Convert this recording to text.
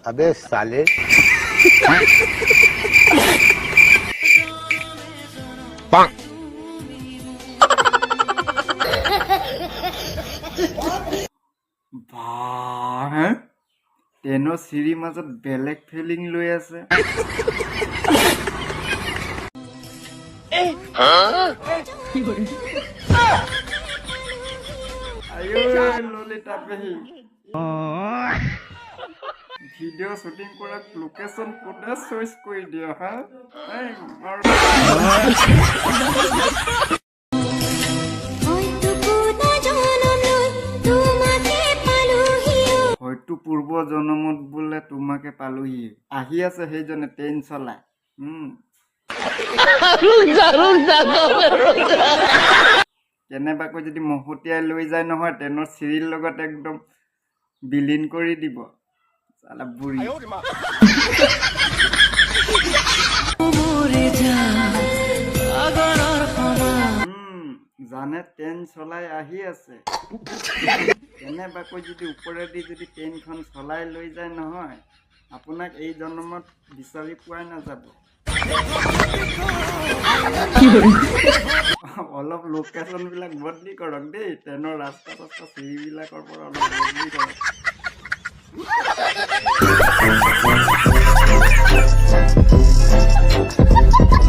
अबे साले ট্ৰেইনৰ চিৰিৰ মাজত বেলেগ ফিলিং লৈ আছে। ললিতা পেহী ভিডিঅ' শ্বুটিং কৰা লোকেশ্যন কোনে চইচ কৰি দিয়া হা? হয়তো পূৰ্ব জন্মত বোলে তোমাকে পালোহি। আহি আছে সেইজনে ট্ৰেইন চলাই। কেনেবাকৈ যদি মহতিয়াই লৈ যায় নহয় ট্ৰেইনৰ চিৰিৰ লগত একদম বিলীন কৰি দিব। চালা বুঢ়ী জানে ট্ৰেইন চলাই আহি আছে। কেনেবাকৈ যদি ওপৰেদি যদি ট্ৰেইনখন চলাই লৈ যায় নহয় আপোনাক এই জন্মত বিচাৰি পোৱাই নাযাব। অলপ লোকেশ্যন বিলাক বদলি কৰক দেই। ট্ৰেইনৰ ৰাস্তা চিৰিবিলাকৰ পৰা অলপ বদলি কৰক।